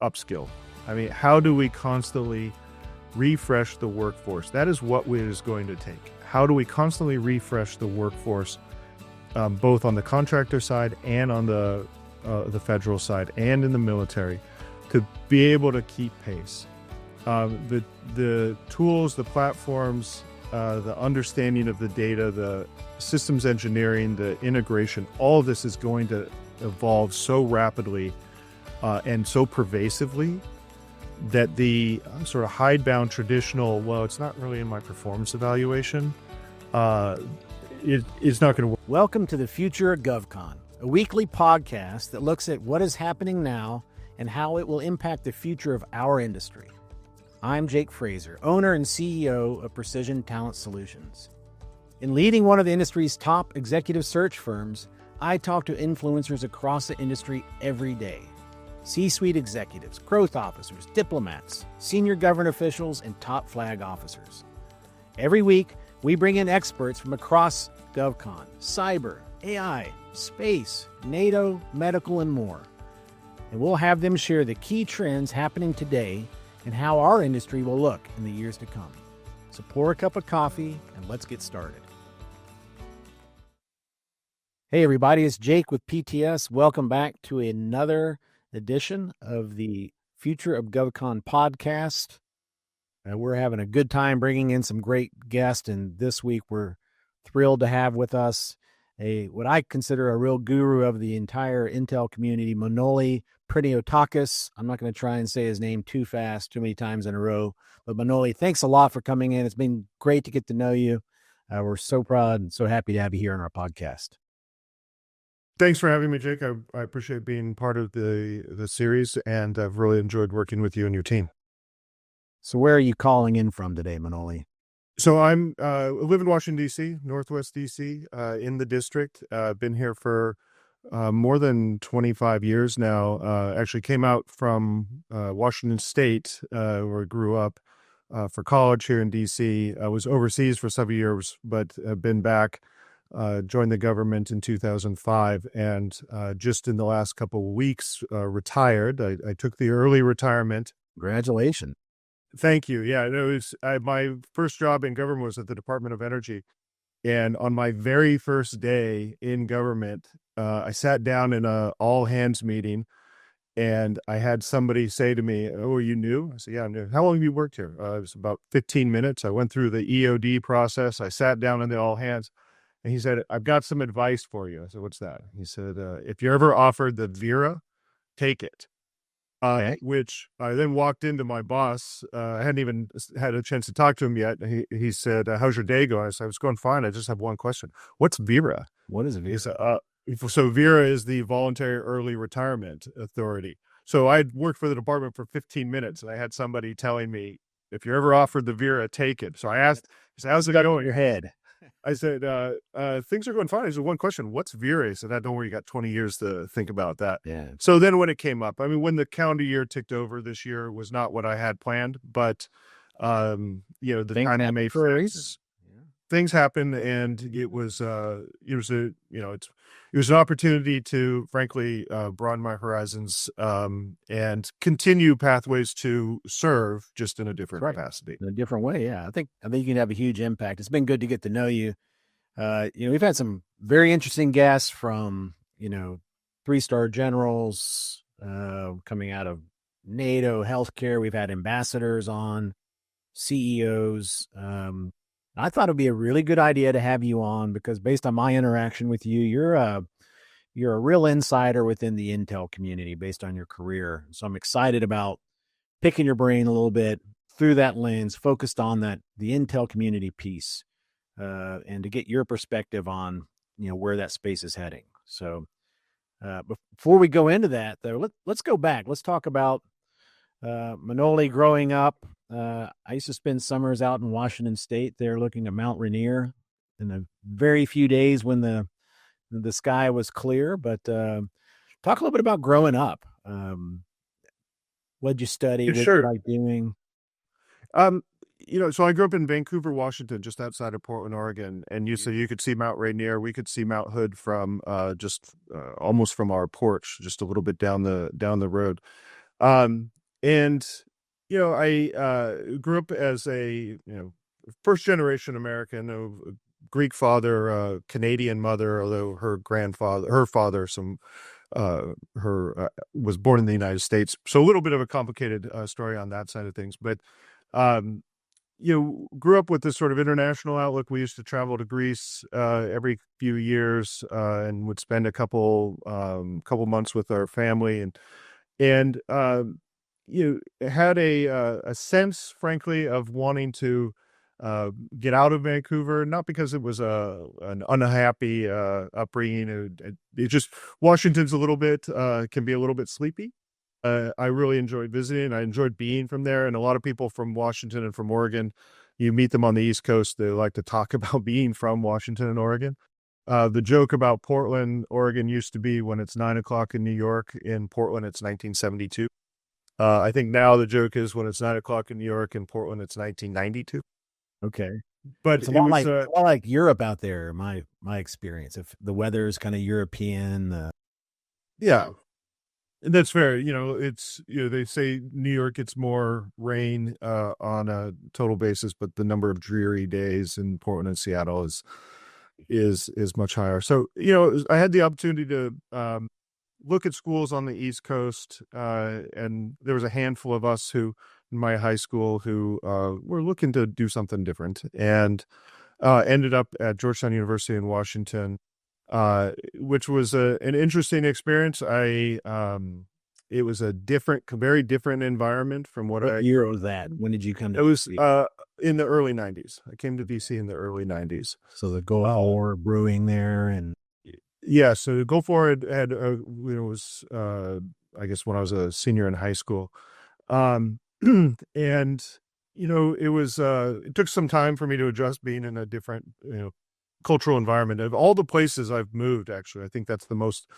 upskill. I mean, how do we constantly refresh the workforce? That is what it is going to take. How do we constantly refresh the workforce, both on the contractor side and on the federal side and in the military, to be able to keep pace? The tools, the platforms, the understanding of the data, the systems engineering, the integration, all of this is going to evolve so rapidly and so pervasively that the sort of hidebound traditional, well, it's not really in my performance evaluation, it's not going to work. Welcome to the Future of GovCon, a weekly podcast that looks at what is happening now and how it will impact the future of our industry. I'm Jake Frazer, owner and CEO of Precision Talent Solutions. In leading one of the industry's top executive search firms, I talk to influencers across the industry every day. C-suite executives, growth officers, diplomats, senior government officials, and top flag officers. Every week, we bring in experts from across GovCon, cyber, AI, space, NATO, medical, and more. And we'll have them share the key trends happening today and how our industry will look in the years to come. So pour a cup of coffee and let's get started. Hey everybody, it's Jake with PTS. Welcome back to another edition of the Future of GovCon podcast. We're having a good time bringing in some great guests, and this week we're thrilled to have with us what I consider a real guru of the entire Intel community, Manolis Priniotakis. I'm not going to try and say his name too fast, too many times in a row, but Manolis, thanks a lot for coming in. It's been great to get to know you. We're so proud and so happy to have you here on our podcast. Thanks for having me, Jake. I appreciate being part of the series, and I've really enjoyed working with you and your team. So where are you calling in from today, Manolis? So I live in Washington, D.C., Northwest D.C., in the district. Been here for more than 25 years now. Actually came out from Washington State, where I grew up, for college here in D.C. I was overseas for several years, but have been back. Joined the government in 2005, and just in the last couple of weeks, retired. I took the early retirement. Congratulations. Thank you. Yeah, it was my first job in government was at the Department of Energy. And on my very first day in government, I sat down in a all-hands meeting, and I had somebody say to me, "Oh, are you new?" I said, "Yeah, I'm new." "How long have you worked here?" It was about 15 minutes. I went through the EOD process. I sat down in the all-hands. And he said, "I've got some advice for you." I said, "What's that?" He said, "If you're ever offered the VERA, take it." Which I then walked into my boss. I hadn't even had a chance to talk to him yet. He said, "How's your day going?" I said, "It's going fine. I just have one question. What's VERA?" What is a VERA? He said, so VERA is the Voluntary Early Retirement Authority. So I'd worked for the department for 15 minutes, and I had somebody telling me, "If you're ever offered the VERA, take it." So I asked, he said, "How's it going?" Your head. I said, things are going fine. I said, "One question, what's VERA?" He said, "Don't worry, you got 20 years to think about that." Yeah. So then when it came up, I mean, when the calendar year ticked over this year was not what I had planned, but, the time for a reason. Things happened, and it was an opportunity to, frankly, broaden my horizons, and continue pathways to serve, just in a different capacity. In a different way, yeah. I think you can have a huge impact. It's been good to get to know you. We've had some very interesting guests from, 3-star generals coming out of NATO, healthcare. We've had ambassadors on, CEOs. I thought it'd be a really good idea to have you on because based on my interaction with you, you're a real insider within the Intel community based on your career. So I'm excited about picking your brain a little bit through that lens, focused on the Intel community piece, and to get your perspective on, where that space is heading. So before we go into that, though, let's go back. Let's talk about Manolis growing up. I used to spend summers out in Washington State there looking at Mount Rainier in the very few days when the sky was clear. But talk a little bit about growing up. What'd you study? What did you like doing? So I grew up in Vancouver, Washington, just outside of Portland, Oregon. And so you could see Mount Rainier. We could see Mount Hood from almost from our porch, just a little bit down the road. Um, and I grew up as a first generation American, a Greek father, Canadian mother, although her father, her was born in the United States. So a little bit of a complicated story on that side of things, but um, grew up with this sort of international outlook. We used to travel to Greece every few years and would spend a couple months with our family, and you had a sense, frankly, of wanting to get out of Vancouver, not because it was an unhappy upbringing. It just Washington's a little bit can be a little bit sleepy. I really enjoyed visiting. I enjoyed being from there, and a lot of people from Washington and from Oregon, you meet them on the East Coast. They like to talk about being from Washington and Oregon. The joke about Portland, Oregon used to be when it's 9 o'clock in New York. In Portland, it's 1972. I think now the joke is when it's 9 o'clock in New York. In Portland, it's 1992. Okay. But It's a it lot was, like a lot like Europe out there. My experience. If the weather is kind of European, yeah, that's fair. It's they say New York gets more rain on a total basis, but the number of dreary days in Portland and Seattle is much higher. So I had the opportunity to look at schools on the East Coast, and there was a handful of us who in my high school who were looking to do something different, and ended up at Georgetown University in Washington, which was an interesting experience. It was a very different environment from what year was that? When did you come to it was DC? in the early 90s. I came to DC in the early 90s. So the Gulf War brewing there, and Yeah, so Gulf War had was I guess when I was a senior in high school. Um, and it took some time for me to adjust being in a different cultural environment. Of all the places I've moved, actually, I think that's the most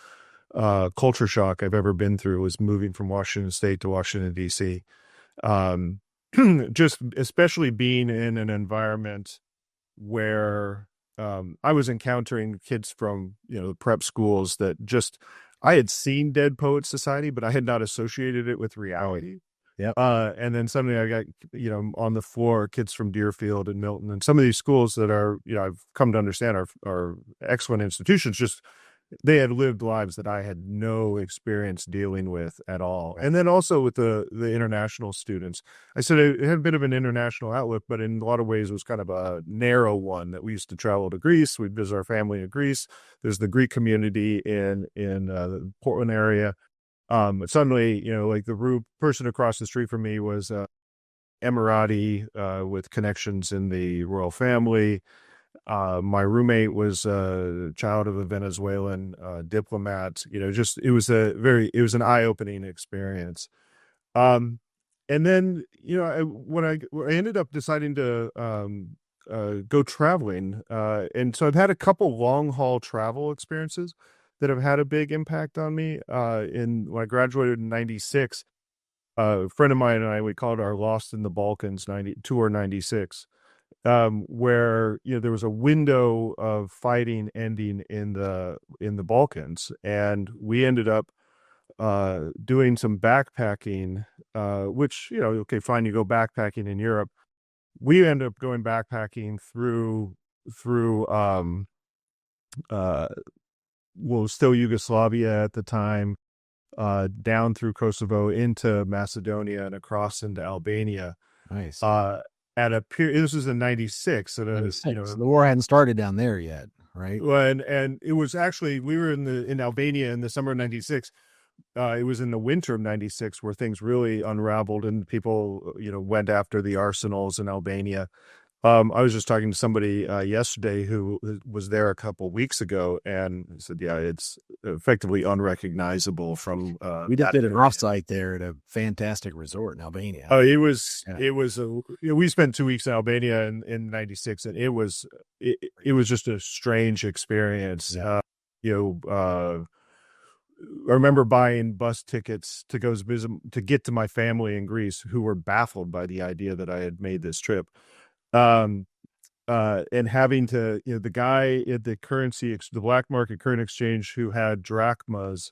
culture shock I've ever been through, was moving from Washington State to Washington D.C. Um, just especially being in an environment where I was encountering kids from the prep schools that just I had seen Dead Poet Society, but I had not associated it with reality. yep. And then suddenly I got on the floor kids from Deerfield and Milton, and some of these schools that are I've come to understand are excellent institutions. Just they had lived lives that I had no experience dealing with at all. And then also with the international students, I said it had a bit of an international outlook, but in a lot of ways it was kind of a narrow one. That we used to travel to Greece, we'd visit our family in Greece. There's the Greek community in the Portland area. Suddenly, like the person across the street from me was Emirati with connections in the royal family. My roommate was a child of a Venezuelan diplomat. It was an eye-opening experience. And then, when I ended up deciding to go traveling, and so I've had a couple long haul travel experiences that have had a big impact on me. When I graduated in '96, a friend of mine and I, we called our Lost in the Balkans tour '96. Where there was a window of fighting ending in the Balkans, and we ended up doing some backpacking, which okay, fine, you go backpacking in Europe. We ended up going backpacking through uh still Yugoslavia at the time, down through Kosovo into Macedonia and across into Albania. Nice. At a period, this was in '96. At a, So the war hadn't started down there yet, right? and it was actually, we were in Albania in the summer of '96. It was in the winter of '96 where things really unraveled and people, went after the arsenals in Albania. I was just talking to somebody yesterday who was there a couple weeks ago, and he said, "Yeah, it's effectively unrecognizable from." We just did an offsite there at a fantastic resort in Albania. Oh, it was we spent 2 weeks in Albania in '96, and it was just a strange experience. Yeah. I remember buying bus tickets to go visit, to get to my family in Greece, who were baffled by the idea that I had made this trip. And having to, the guy at the black market current exchange who had drachmas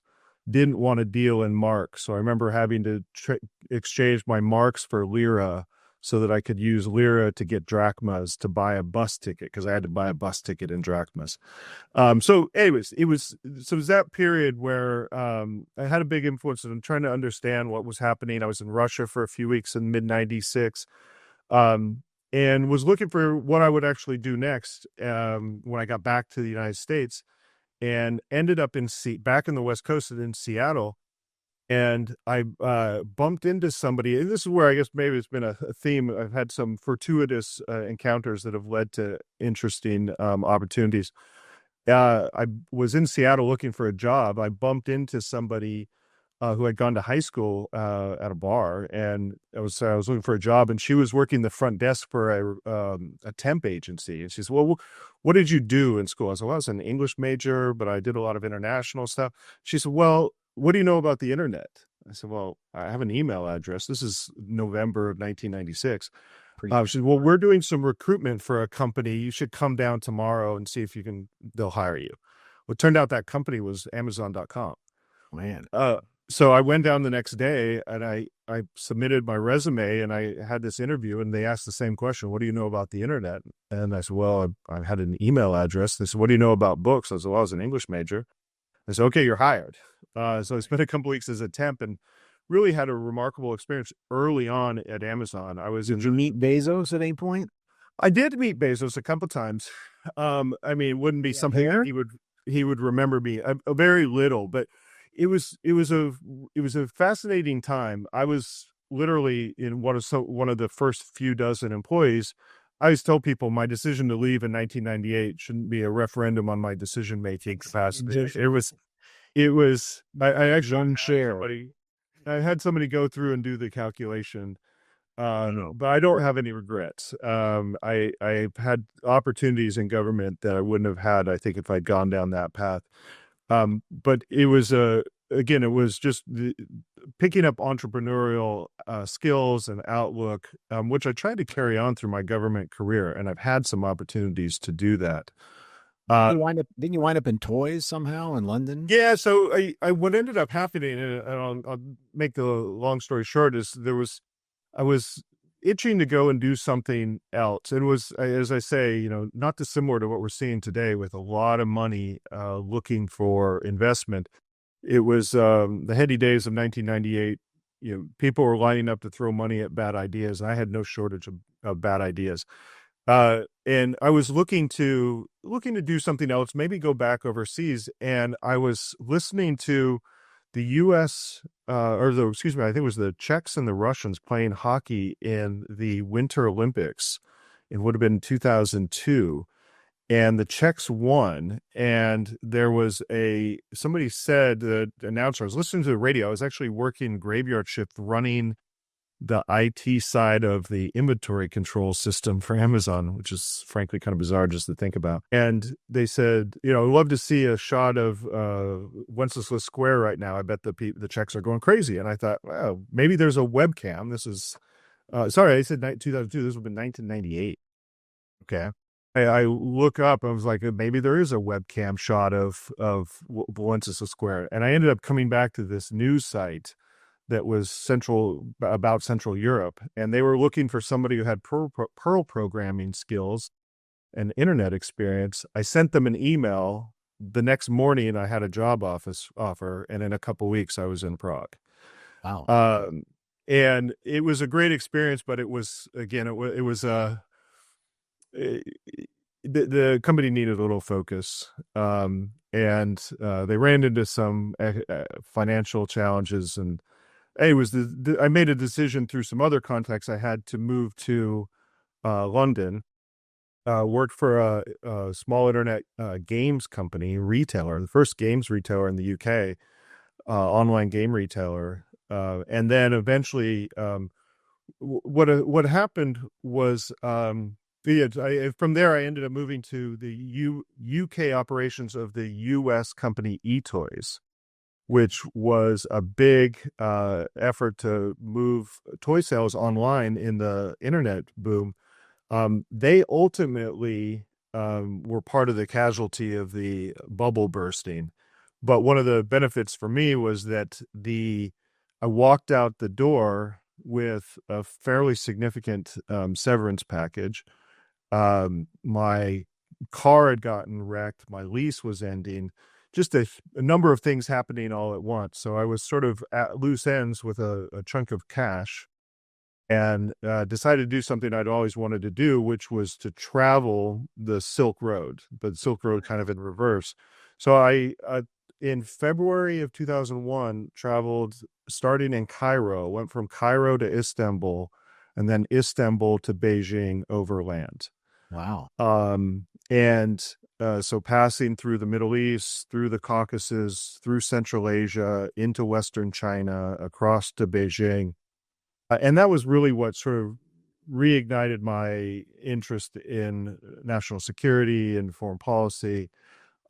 didn't want to deal in marks. So I remember having to exchange my marks for lira so that I could use lira to get drachmas to buy a bus ticket, because I had to buy a bus ticket in drachmas. So anyways, it was that period where I had a big influence in trying to understand what was happening. I was in Russia for a few weeks in mid-96, and was looking for what I would actually do next when I got back to the United States, and ended up back in the West Coast and in Seattle. And I bumped into somebody, and this is where I guess maybe it's been a theme. I've had some fortuitous encounters that have led to interesting opportunities. I was in Seattle looking for a job. I bumped into somebody who had gone to high school at a bar, and I was looking for a job, and she was working the front desk for a temp agency. And she said, "Well, what did you do in school?" I said, "Well, I was an English major, but I did a lot of international stuff." She said, "Well, what do you know about the internet?" I said, "Well, I have an email address." This is November of 1996. She said, "Well, we're doing some recruitment for a company. You should come down tomorrow and see if they'll hire you." Well, it turned out that company was Amazon.com. Man. So I went down the next day, and I submitted my resume, and I had this interview, and they asked the same question: "What do you know about the internet?" And I said, "Well, I had an email address." They said, "What do you know about books?" I said, "Well, I was an English major." I said, "Okay, you're hired." So I spent a couple weeks as a temp, and really had a remarkable experience early on at Amazon. Did you meet Bezos at any point? I did meet Bezos a couple times. I mean, it wouldn't be something that he would remember me a very little, but it was a fascinating time. I was literally in one of the first few dozen employees. I always tell people my decision to leave in 1998 shouldn't be a referendum on my decision making capacity. It was. I actually I had somebody go through and do the calculation. But I don't have any regrets. I've had opportunities in government that I wouldn't have had, I think, if I'd gone down that path. But it was again, it was just picking up entrepreneurial skills and outlook, which I tried to carry on through my government career, and I've had some opportunities to do that. Didn't you wind up in toys somehow in London? Yeah. So what ended up happening, and I'll make the long story short, is I was itching to go and do something else. It was, as I say, not dissimilar to what we're seeing today, with a lot of money looking for investment. It was the heady days of 1998. People were lining up to throw money at bad ideas. I had no shortage of bad ideas. And I was looking to do something else, maybe go back overseas. And I was listening to the U.S. I think it was the Czechs and the Russians playing hockey in the Winter Olympics. It would have been 2002. And the Czechs won. And there was somebody said, the announcer, I was listening to the radio. I was actually working graveyard shift running the IT side of the inventory control system for Amazon, which is frankly kind of bizarre just to think about. And they said, I'd love to see a shot of Wenceslas Square right now. I bet the Czechs are going crazy. And I thought, well, maybe there's a webcam. This is, sorry, I said 2002. This would have been 1998. Okay. I look up, I was like, maybe there is a webcam shot of Wenceslas Square. And I ended up coming back to this news site that was about Central Europe, and they were looking for somebody who had Perl programming skills and internet experience. I sent them an email. The next morning, I had a job offer, and in a couple of weeks, I was in Prague. Wow! And it was a great experience, but it was, again, it was the company needed a little focus, and they ran into some financial challenges, and it was I made a decision through some other contacts I had to move to London, worked for a small internet games company, retailer, the first games retailer in the UK, online game retailer. And then eventually what happened was from there I ended up moving to the UK operations of the US company eToys, which was a big effort to move toy sales online in the internet boom. They ultimately were part of the casualty of the bubble bursting, But one of the benefits for me was that I walked out the door with a fairly significant severance package. My car had gotten wrecked. My lease was ending. Just a number of things happening all at once. So I was sort of at loose ends with a chunk of cash, and decided to do something I'd always wanted to do, which was to travel the Silk Road, but Silk Road kind of in reverse. So in February of 2001, traveled starting in Cairo, went from Cairo to Istanbul, and then Istanbul to Beijing overland. Wow. So passing through the Middle East, through the Caucasus, through Central Asia, into Western China, across to Beijing. And that was really what sort of reignited my interest in national security and foreign policy.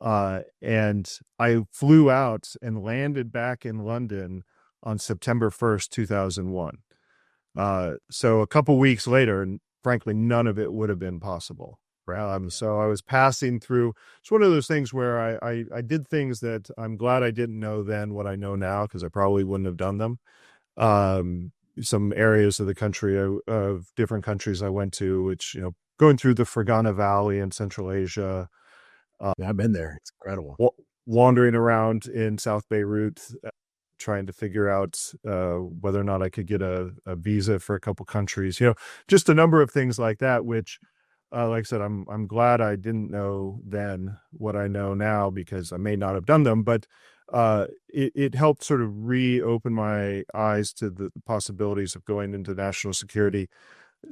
And I flew out and landed back in London on September 1st, 2001. So a couple weeks later, and frankly, none of it would have been possible. Right? So I was passing through. It's one of those things where I did things that I'm glad I didn't know then what I know now, because I probably wouldn't have done them. Some areas of the country, of different countries I went to, which, going through the Fergana Valley in Central Asia, Yeah, I've been there. It's incredible. wandering around in South Beirut, trying to figure out whether or not I could get a visa for a couple countries, just a number of things like that, which, like I said, I'm glad I didn't know then what I know now, because I may not have done them, but it helped sort of reopen my eyes to the possibilities of going into national security.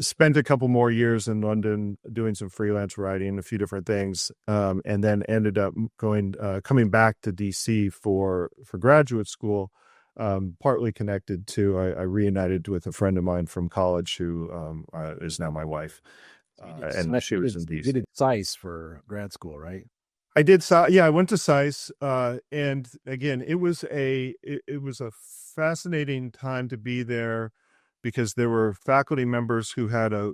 Spent a couple more years in London doing some freelance writing, a few different things, and then ended up coming back to DC for graduate school, partly connected to, I reunited with a friend of mine from college who is now my wife. And she was in DC. You did SICE for grad school, right? I did. Yeah, I went to SICE, and again, it was a fascinating time to be there, because there were faculty members who had a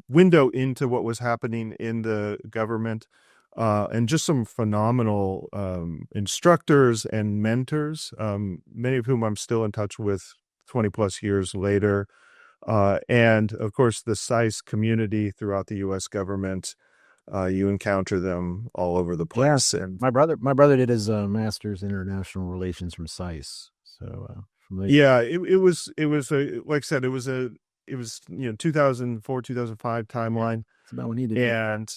window into what was happening in the government, and just some phenomenal instructors and mentors, many of whom I'm still in touch with 20 plus years later. And of course, the SICE community throughout the U.S. government. You encounter them all over the place. Yeah. And my brother did his master's in international relations from SICE. So yeah, it was like I said, it was 2004, 2005 timeline. That's about what he did. And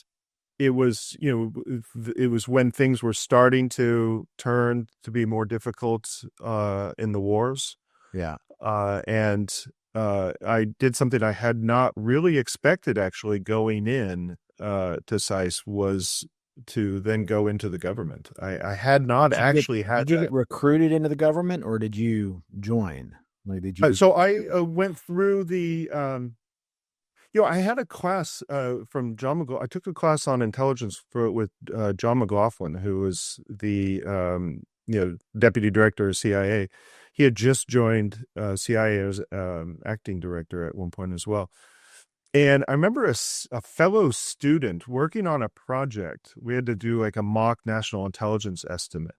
it was, it was when things were starting to turn to be more difficult in the wars. Yeah. And I did something I had not really expected, actually, going in to SICE, was to then go into the government. I had not Did you get recruited into the government, or did you join? Like, did you? So I went through the, I had a class from John McLaughlin. I took a class on intelligence with John McLaughlin, who was the deputy director of CIA. He had just joined CIA as acting director at one point as well. And I remember a fellow student working on a project. We had to do like a mock national intelligence estimate.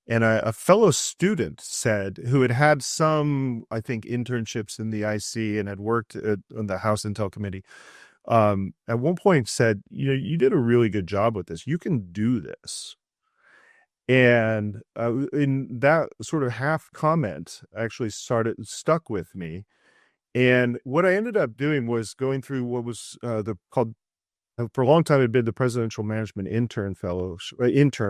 And a fellow student said, who had some, I think, internships in the IC and had worked on the House Intel Committee, at one point said, you did a really good job with this. You can do this. And in that sort of half comment actually stuck with me. And what I ended up doing was going through what was called, for a long time, it had been the Presidential Management Intern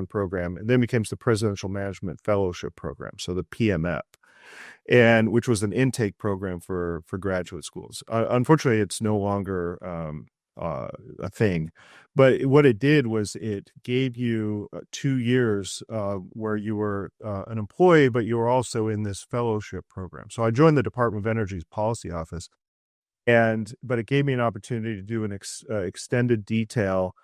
Program, and then becomes the Presidential Management Fellowship Program, so the PMF, and which was an intake program for graduate schools. Unfortunately, it's no longer a thing, but what it did was it gave you 2 years where you were an employee, but you were also in this fellowship program. So I joined the Department of Energy's policy office, but it gave me an opportunity to do an extended detail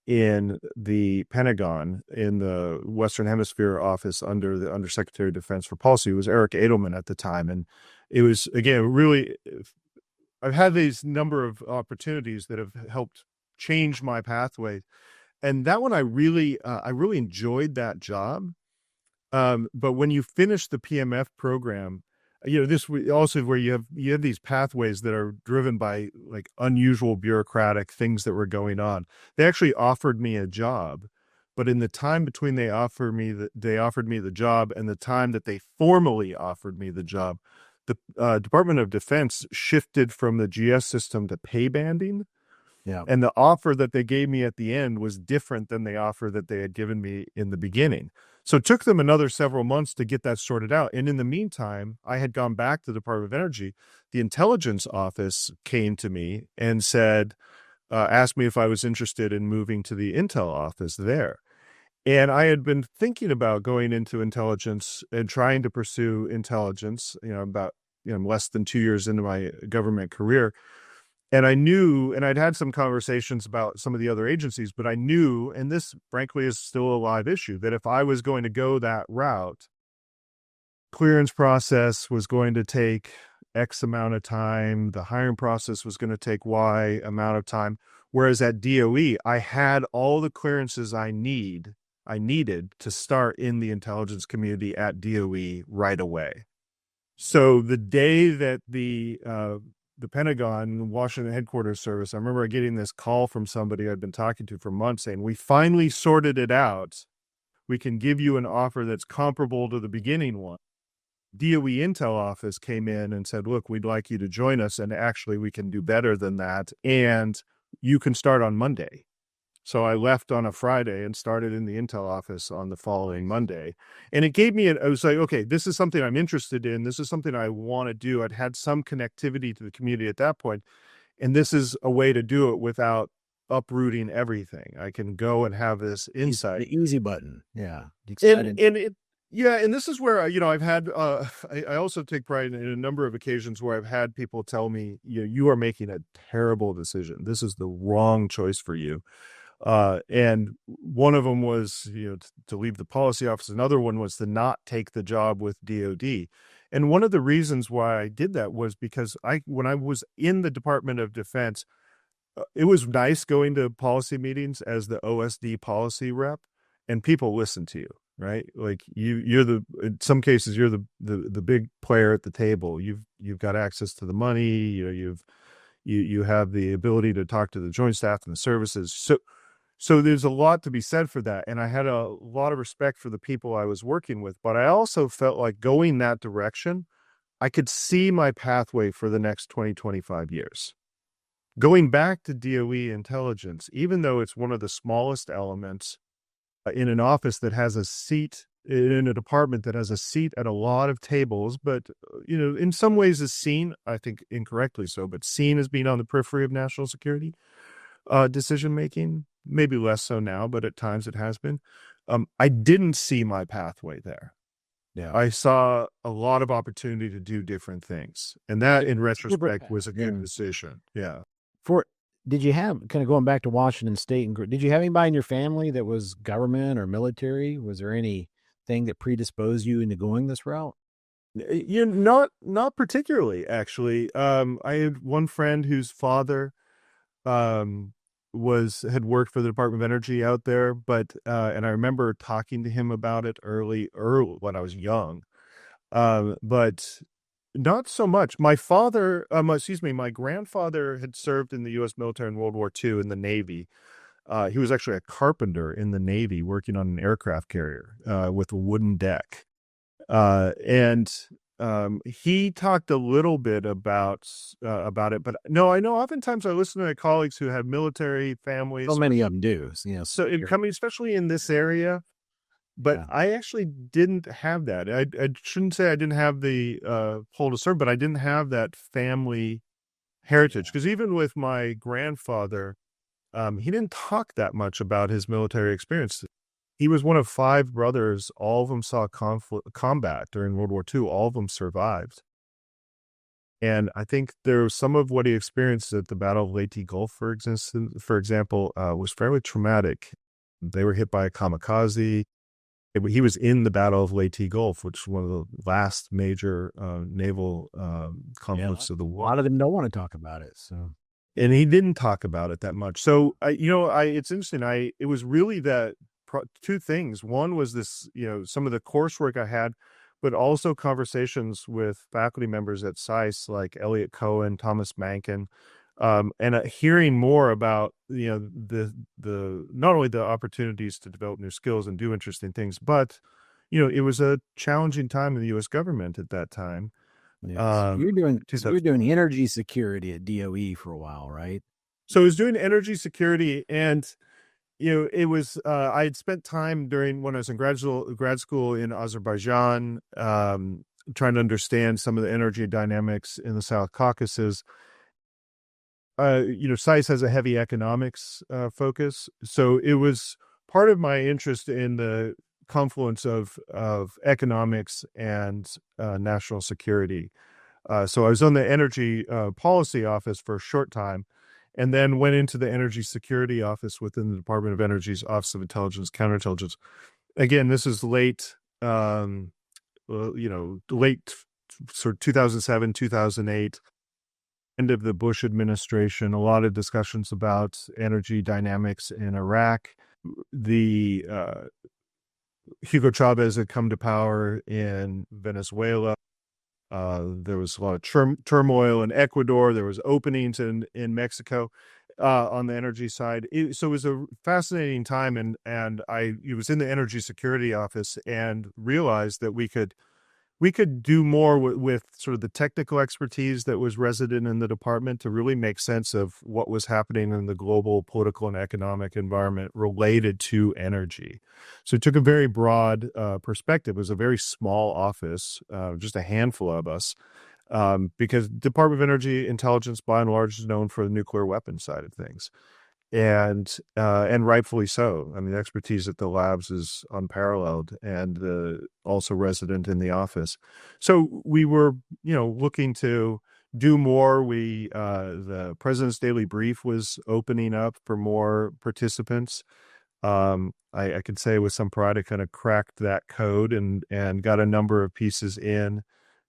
in the Pentagon, in the Western Hemisphere office under the Undersecretary of Defense for Policy. It was Eric Edelman at the time, and it was, again, really, I've had these number of opportunities that have helped change my pathway. And that one, I really enjoyed that job. But when you finish the PMF program, this also where you have these pathways that are driven by like unusual bureaucratic things that were going on. They actually offered me a job, but in the time between they offered me the job and the time that they formally offered me the job, the Department of Defense shifted from the GS system to pay banding. Yeah. And the offer that they gave me at the end was different than the offer that they had given me in the beginning. So it took them another several months to get that sorted out. And in the meantime, I had gone back to the Department of Energy. The intelligence office came to me and said, asked me if I was interested in moving to the Intel office there. And I had been thinking about going into intelligence and trying to pursue intelligence, I'm less than 2 years into my government career. And I knew, and I'd had some conversations about some of the other agencies, but I knew, and this frankly is still a live issue, that if I was going to go that route, clearance process was going to take X amount of time, the hiring process was going to take Y amount of time. Whereas at DOE, I had all the clearances I needed to start in the intelligence community at DOE right away. So the day that the Pentagon, Washington headquarters service, I remember getting this call from somebody I'd been talking to for months saying, we finally sorted it out. We can give you an offer that's comparable to the beginning one. DOE Intel office came in and said, look, we'd like you to join us. And actually, we can do better than that. And you can start on Monday. So I left on a Friday and started in the Intel office on the following Monday. And it gave me, I was like, okay, this is something I'm interested in. This is something I want to do. I'd had some connectivity to the community at that point. And this is a way to do it without uprooting everything. I can go and have this insight. The easy button. Yeah. And this is where, I've had, I also take pride in a number of occasions where I've had people tell me, you are making a terrible decision. This is the wrong choice for you. And one of them was, to leave the policy office. Another one was to not take the job with DOD. And one of the reasons why I did that was because when I was in the Department of Defense, it was nice going to policy meetings as the OSD policy rep, and people listen to you, right? Like in some cases, you're the big player at the table. You've got access to the money, you have the ability to talk to the Joint Staff and the services. So there's a lot to be said for that. And I had a lot of respect for the people I was working with, but I also felt like going that direction, I could see my pathway for the next 20, 25 years. Going back to DOE Intelligence, even though it's one of the smallest elements in an office that has a seat, in a department that has a seat at a lot of tables, but, in some ways is seen, I think incorrectly so, but seen as being on the periphery of national security decision-making. Maybe less so now, but at times it has been. I didn't see my pathway there. Yeah. I saw a lot of opportunity to do different things. And that, in retrospect, was a good decision. Yeah. Did you have, kind of going back to Washington State, did you have anybody in your family that was government or military? Was there anything that predisposed you into going this route? Not particularly, actually. I had one friend whose father had worked for the Department of Energy out there, but and I remember talking to him about it early when I was young, but not so much. My grandfather had served in the U.S. military in World War II in the Navy. He was actually a carpenter in the Navy working on an aircraft carrier with a wooden deck, and he talked a little bit about it, but no, I know oftentimes I listen to colleagues who have military families. So many of them do. So especially in this area, but yeah. I actually didn't have that. I shouldn't say I didn't have the pull to serve, but I didn't have that family heritage. Because even with my grandfather, he didn't talk that much about his military experience. He was one of 5 brothers. All of them saw combat during World War II. All of them survived. And I think there was some of what he experienced at the Battle of Leyte Gulf, for example, was fairly traumatic. They were hit by a kamikaze. He was in the Battle of Leyte Gulf, which was one of the last major naval conflicts of the war. A lot of them don't want to talk about it. And he didn't talk about it that much. So, it's interesting. It was really that two things. One was this, some of the coursework I had, but also conversations with faculty members at SAIS like Elliot Cohen, Thomas Mankin, and hearing more about the not only the opportunities to develop new skills and do interesting things, but it was a challenging time in the U.S. government at that time. Yes. You were 2000. doing energy security at DOE for a while, right? So I was doing energy security, and it was I had spent time during when I was in grad school in Azerbaijan, trying to understand some of the energy dynamics in the South Caucasus. SAIS has a heavy economics focus, so it was part of my interest in the confluence of economics and national security. So I was on the energy policy office for a short time, and then went into the energy security office within the Department of Energy's Office of Intelligence Counterintelligence. Again, this is late, late sort of 2007, 2008, end of the Bush administration. A lot of discussions about energy dynamics in Iraq. The Hugo Chavez had come to power in Venezuela. There was a lot of turmoil in Ecuador. There was openings in Mexico on the energy side. So it was a fascinating time, and I was in the energy security office and realized that we could do more with sort of the technical expertise that was resident in the department to really make sense of what was happening in the global political and economic environment related to energy. So it took a very broad perspective. It was a very small office, just a handful of us, because Department of Energy Intelligence, by and large, is known for the nuclear weapons side of things. And rightfully so. I mean, the expertise at the labs is unparalleled, and also resident in the office. So we were, looking to do more. The President's Daily Brief was opening up for more participants. I could say with some pride, I kind of cracked that code and got a number of pieces in,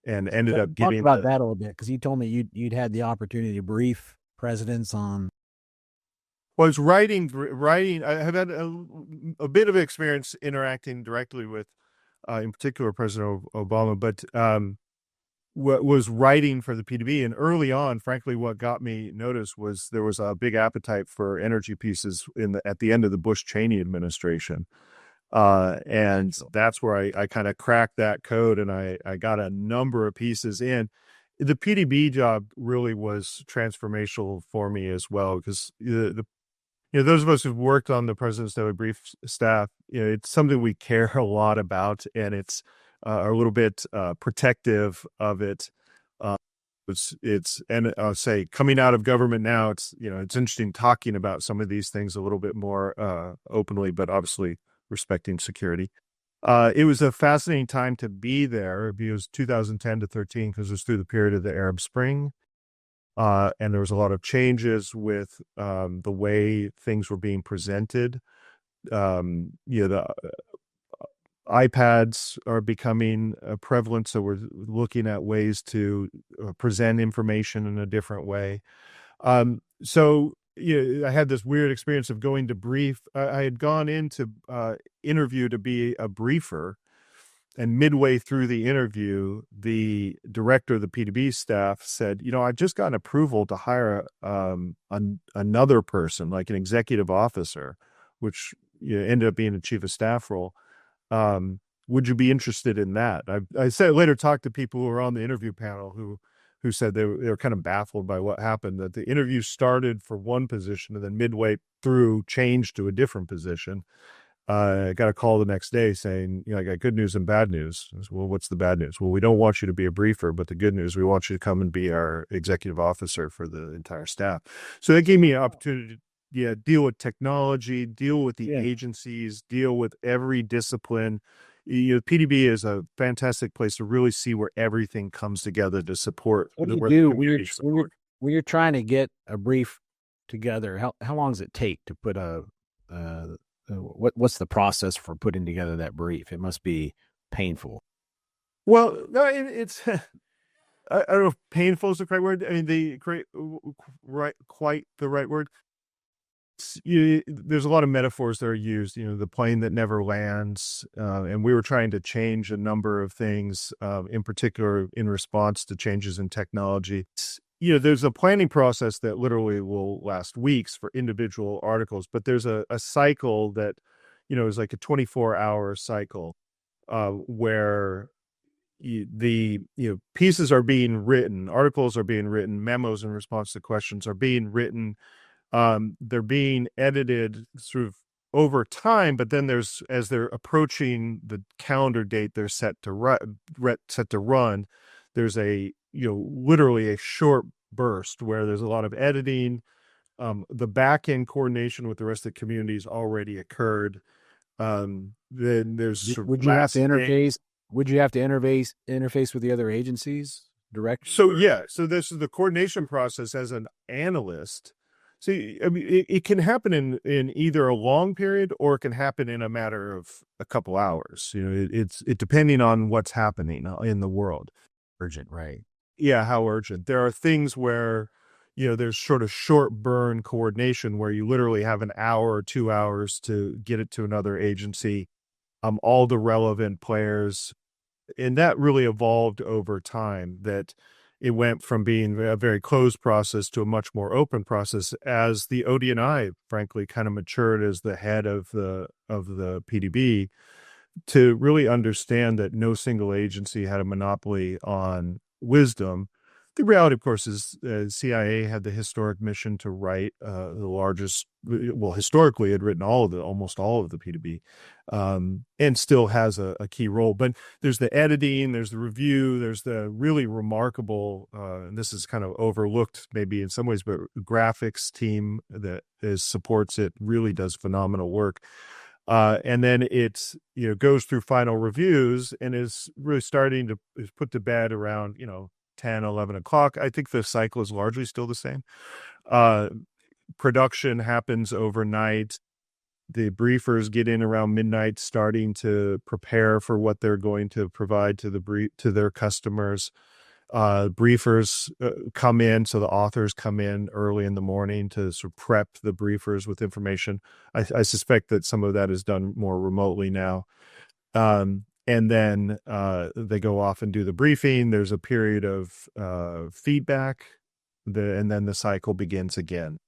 and ended up Talk getting about that a little bit, because you told me you'd had the opportunity to brief presidents on. Well, I was writing. I have had a bit of experience interacting directly with, in particular, President Obama, but what was writing for the PDB. And early on, frankly, what got me noticed was there was a big appetite for energy pieces at the end of the Bush-Cheney administration. And that's where I kind of cracked that code, and I got a number of pieces in. The PDB job really was transformational for me as well, because those of us who've worked on the President's Daily Brief staff, it's something we care a lot about, and it's a little bit protective of it. And I'll say, coming out of government now, it's interesting talking about some of these things a little bit more openly, but obviously respecting security. It was a fascinating time to be there. It was 2010 to 13, because it was through the period of the Arab Spring. And there was a lot of changes with the way things were being presented. The iPads are becoming prevalent, so we're looking at ways to present information in a different way. So I had this weird experience of going to brief. I had gone into interview to be a briefer. And midway through the interview, the director of the PDB staff said, I just got an approval to hire another person, like an executive officer, which ended up being a chief of staff role. Would you be interested in that? I said later talked to people who were on the interview panel who said they were kind of baffled by what happened, that the interview started for one position and then midway through changed to a different position. I got a call the next day saying, I got good news and bad news. I said, well, what's the bad news? Well, we don't want you to be a briefer, but the good news, we want you to come and be our executive officer for the entire staff. So that gave me an opportunity to deal with technology, deal with the agencies, deal with every discipline. PDB is a fantastic place to really see where everything comes together to support. What do you do when you're trying to get a brief together? How long does it take to put what's the process for putting together that brief? It must be painful. Well, no, it's I don't know if painful is the correct word. I mean, quite the right word. there's a lot of metaphors that are used, the plane that never lands. And we were trying to change a number of things, in particular in response to changes in technology. There's a planning process that literally will last weeks for individual articles, but there's a cycle that, is like a 24-hour cycle, where the pieces are being written, articles are being written, memos in response to questions are being written. They're being edited sort of over time, but then as they're approaching the calendar date they're set to run, there's literally a short burst where there's a lot of editing. The back end coordination with the rest of the communities already occurred. Then there's sort of Would you have to last day. interface? Would you have to interface with the other agencies directly? So this is the coordination process as an analyst. See, I mean, it can happen in either a long period or it can happen in a matter of a couple hours. It's depending on what's happening in the world. Urgent, right? Yeah, how urgent. There are things where, there's sort of short burn coordination where you literally have an hour or 2 hours to get it to another agency. All the relevant players, and that really evolved over time, that it went from being a very closed process to a much more open process as the OD&I, frankly, kind of matured as the head of the PDB, to really understand that no single agency had a monopoly on wisdom. The reality, of course, is CIA had the historic mission to write the largest, well, historically had written almost all of the PDB, and still has a key role. But there's the editing, there's the review, there's the really remarkable, and this is kind of overlooked maybe in some ways, but graphics team that supports it really does phenomenal work. And then it's, goes through final reviews and is really starting to is put to bed around, 10, 11 o'clock. I think the cycle is largely still the same. Production happens overnight. The briefers get in around midnight, starting to prepare for what they're going to provide to their customers. Briefers come in, so the authors come in early in the morning to sort of prep the briefers with information. I suspect that some of that is done more remotely now. And then they go off and do the briefing. There's a period of feedback, and then the cycle begins again.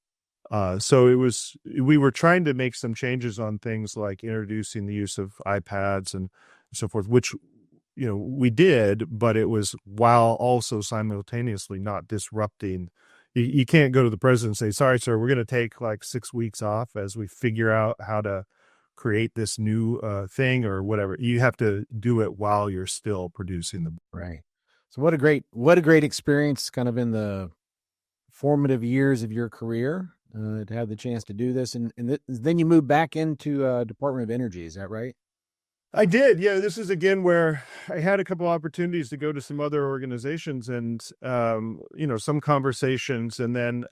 So we were trying to make some changes on things like introducing the use of iPads and so forth, which, we did, but it was while also simultaneously not disrupting. You can't go to the president and say, sorry, sir, we're going to take like 6 weeks off as we figure out how to create this new thing or whatever. You have to do it while you're still producing the book. Right. So what a great experience, kind of in the formative years of your career, to have the chance to do this, and then you move back into Department of Energy. Is that right? I did. Yeah, this is again where I had a couple opportunities to go to some other organizations and some conversations, and then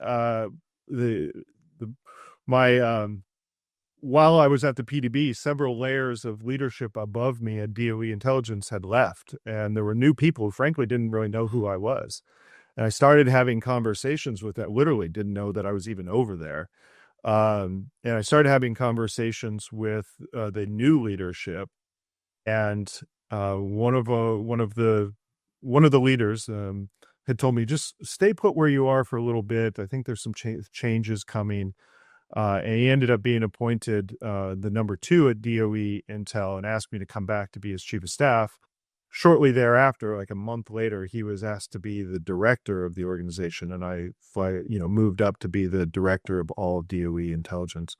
while I was at the PDB, several layers of leadership above me at DOE Intelligence had left, and there were new people who frankly didn't really know who I was. And I started having conversations with that, literally didn't know that I was even over there. And I started having conversations with the new leadership, and one of the leaders had told me, just stay put where you are for a little bit. I think there's some changes coming. And he ended up being appointed the number 2 at DOE Intel and asked me to come back to be his chief of staff. Shortly thereafter, like a month later, he was asked to be the director of the organization, and I moved up to be the director of all of DOE Intelligence.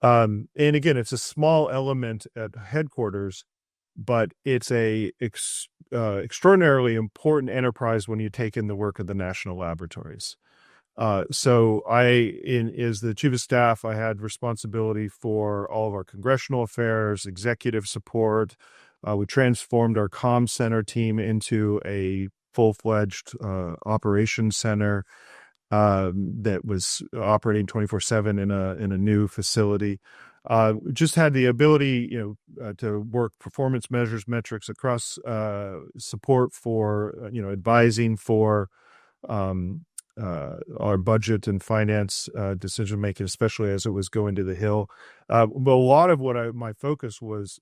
And again, it's a small element at headquarters, but it's a extraordinarily important enterprise when you take in the work of the national laboratories. So as the chief of staff, I had responsibility for all of our congressional affairs, executive support. We transformed our comm center team into a full-fledged operations center that was operating 24/7 in a new facility. Just had the ability, to work performance measures, metrics across support for, advising for our budget and finance decision making, especially as it was going to the Hill. But a lot of my focus was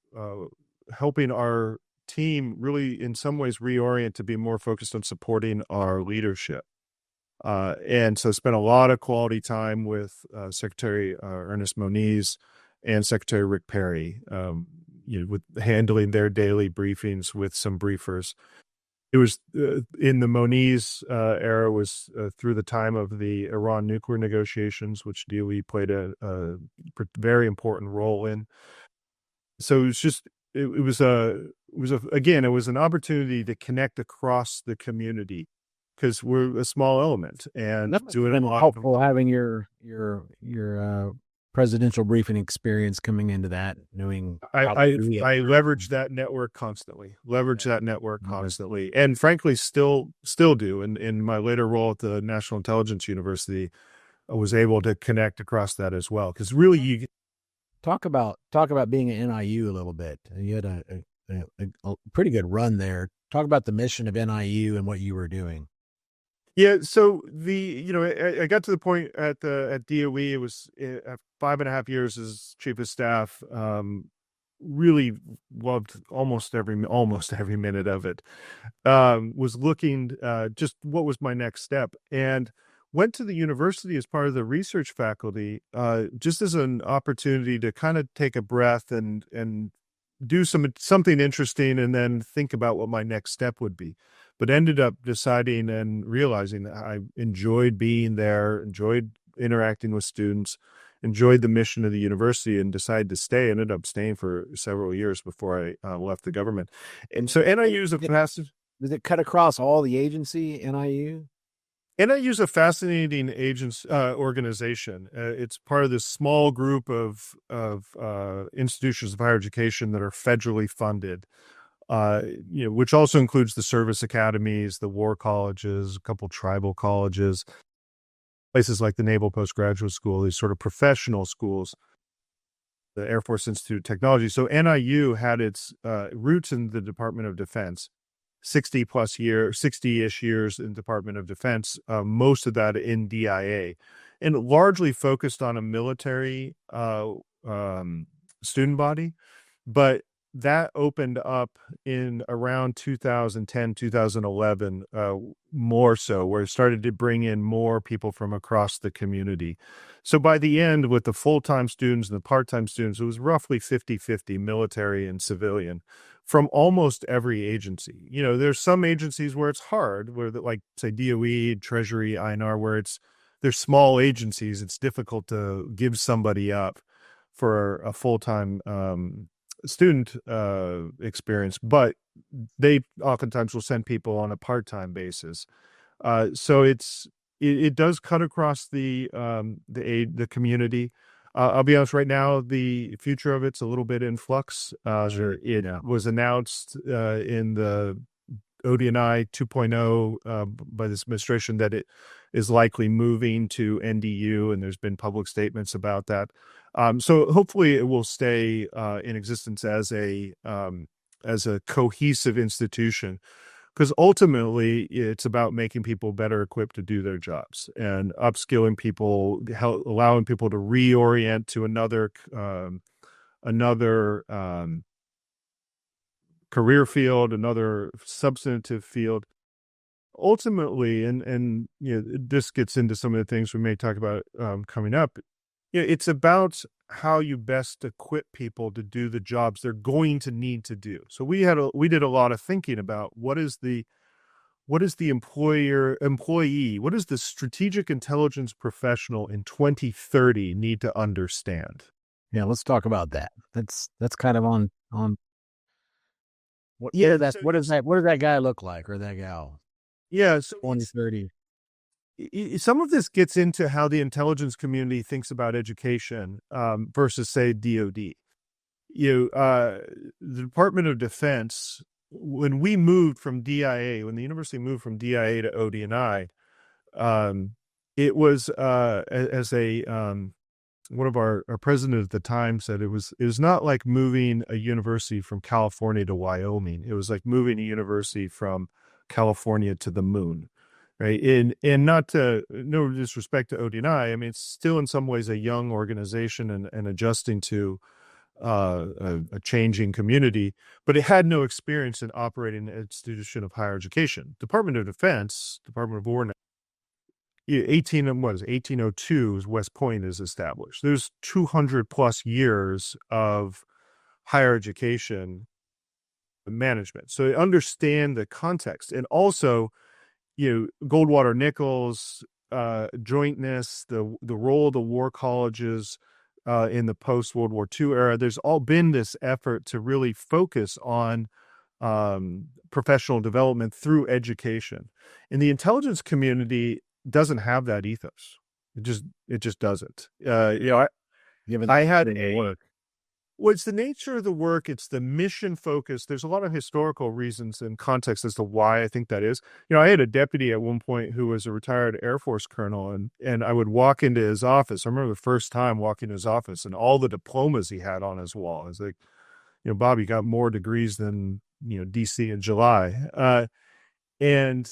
helping our team really, in some ways, reorient to be more focused on supporting our leadership. And so spent a lot of quality time with Secretary Ernest Moniz and Secretary Rick Perry, with handling their daily briefings with some briefers. It was in the Moniz era was through the time of the Iran nuclear negotiations, which DOE played a very important role in. So it was just it was again, it was an opportunity to connect across the community because we're a small element and That must have doing a been lot of helpful having your presidential briefing experience coming into that, knowing how to do it. I leverage that network constantly. And frankly, still do. In my later role at the National Intelligence University, I was able to connect across that as well. Because really, you Talk about being at NIU a little bit. You had a pretty good run there. Talk about the mission of NIU and what you were doing. Yeah, so I got to the point at DOE. It was 5.5 years as chief of staff. Really loved almost every minute of it. Was looking just what was my next step, and went to the university as part of the research faculty, just as an opportunity to kind of take a breath and do something interesting, and then think about what my next step would be. But ended up deciding and realizing that I enjoyed being there, enjoyed interacting with students, enjoyed the mission of the university, and decided to stay. Ended up staying for several years before I left the government. And so NIU is a fascinating. Does it cut across all the agency, NIU? NIU is a fascinating organization. It's part of this small group of institutions of higher education that are federally funded. Which also includes the service academies, the war colleges, a couple tribal colleges, places like the Naval Postgraduate School, these sort of professional schools, the Air Force Institute of Technology. So NIU had its roots in the Department of Defense, 60-ish years in Department of Defense, most of that in DIA, and largely focused on a military student body. But that opened up in around 2010, 2011, more so, where it started to bring in more people from across the community. So by the end, with the full-time students and the part-time students, it was roughly 50-50 military and civilian from almost every agency. There's some agencies where it's hard, where like, say, DOE, Treasury, INR, where they're small agencies. It's difficult to give somebody up for a full-time student experience, but they oftentimes will send people on a part-time basis. So it does cut across the community. I'll be honest, right now the future of it's a little bit in flux. It was announced in the ODNI 2.0 by this administration that it is likely moving to NDU, and there's been public statements about that. So hopefully it will stay in existence as a cohesive institution, because ultimately it's about making people better equipped to do their jobs and upskilling people, allowing people to reorient to another career field, another substantive field. Ultimately, and this gets into some of the things we may talk about coming up. It's about how you best equip people to do the jobs they're going to need to do. So we did a lot of thinking about what is the employee, what does the strategic intelligence professional in 2030 need to understand? Yeah, let's talk about that. That's kind of on. What does that guy look like, or that gal? Yeah, so 2030. Some of this gets into how the intelligence community thinks about education versus, say, DoD. The Department of Defense, when we moved from DIA, when the university moved from DIA to ODNI, it was as one of our president at the time said, it was not like moving a university from California to Wyoming. It was like moving a university from California to the moon. right? And not to no disrespect to ODNI, I mean it's still in some ways a young organization and adjusting to a changing community, but it had no experience in operating an institution of higher education. Department of Defense, Department of War, 1802 West Point is established. There's 200 plus years of higher education management, so they understand the context. And also, Goldwater Nichols, jointness, the role of the war colleges in the post World War II era. There's all been this effort to really focus on professional development through education. And the intelligence community doesn't have that ethos. It just doesn't. I had a work. Well, it's the nature of the work. It's the mission focus. There's a lot of historical reasons and context as to why I think that is. I had a deputy at one point who was a retired Air Force colonel, and I would walk into his office. I remember the first time walking to his office and all the diplomas he had on his wall. I was like, Bob, you got more degrees than, DC in July. And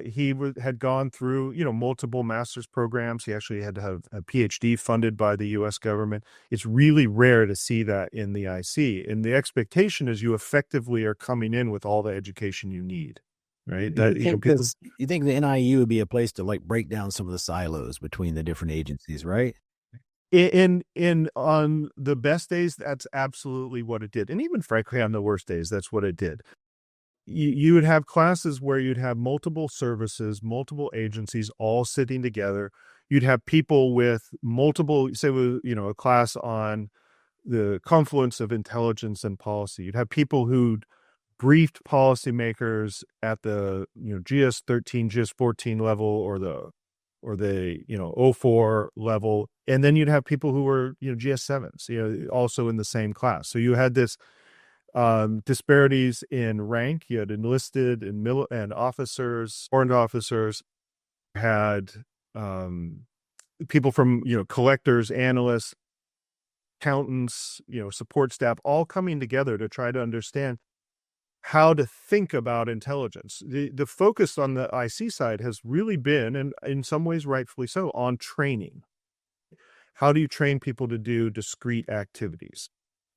he had gone through, multiple master's programs. He actually had to have a PhD funded by the U.S. government. It's really rare to see that in the IC. And the expectation is you effectively are coming in with all the education you need, right? You think the NIU would be a place to like break down some of the silos between the different agencies, right? In on the best days, that's absolutely what it did. And even frankly, on the worst days, that's what it did. You would have classes where you'd have multiple services, multiple agencies all sitting together. You'd have people with multiple, say, a class on the confluence of intelligence and policy. You'd have people who'd briefed policymakers at the, GS 13, GS 14 level or the 04 level. And then you'd have people who were, GS 7s, also in the same class. So you had this disparities in rank. You had enlisted and officers, warrant officers, had people from collectors, analysts, accountants, support staff, all coming together to try to understand how to think about intelligence. The focus on the IC side has really been, and in some ways rightfully so, on training. How do you train people to do discrete activities?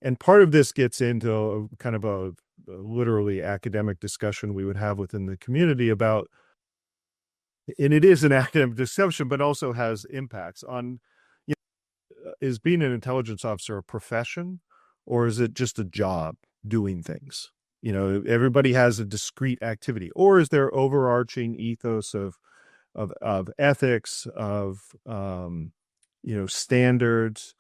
And part of this gets into kind of a literally academic discussion we would have within the community about, and it is an academic discussion, but also has impacts on, is being an intelligence officer a profession, or is it just a job doing things? Everybody has a discrete activity, or is there overarching ethos of ethics, of standards?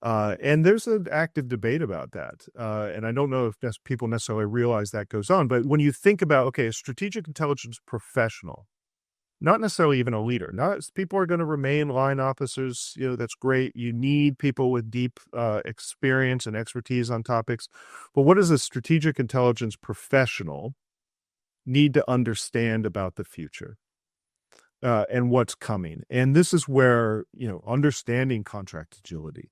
And there's an active debate about that. And I don't know if people necessarily realize that goes on. But when you think about, a strategic intelligence professional, not necessarily even a leader, people are going to remain line officers. That's great. You need people with deep experience and expertise on topics. But what does a strategic intelligence professional need to understand about the future? And what's coming? And this is where, understanding contract agility,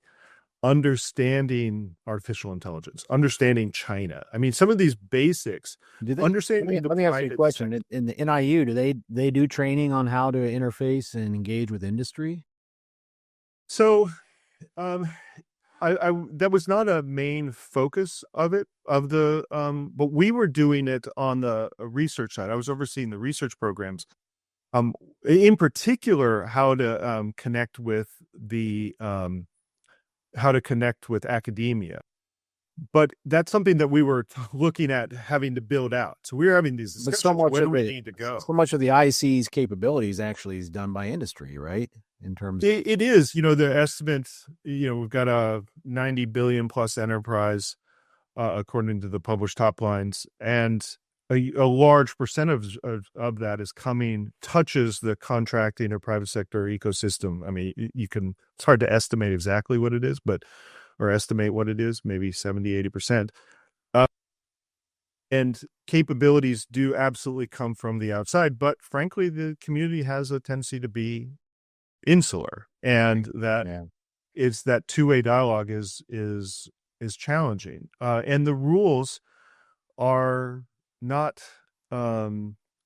understanding artificial intelligence, understanding China. I mean, some of these basics. Let Understanding. me ask you a question. In the NIU, do they do training on how to interface and engage with industry? So, I that was not a main focus of but we were doing it on the research side. I was overseeing the research programs. In particular, how to connect with academia. But that's something that we were looking at having to build out. So we were having these discussions. Where do we need to go? So much of the IC's capabilities actually is done by industry, right? In terms, it is. The estimates. We've got a 90 billion plus enterprise, according to the published top lines, and a large percentage of that touches the contracting or private sector ecosystem. I mean, it's hard to estimate exactly what it is, maybe 70, 80%. And capabilities do absolutely come from the outside, but frankly, the community has a tendency to be insular, and that two-way dialogue is challenging. And the rules are not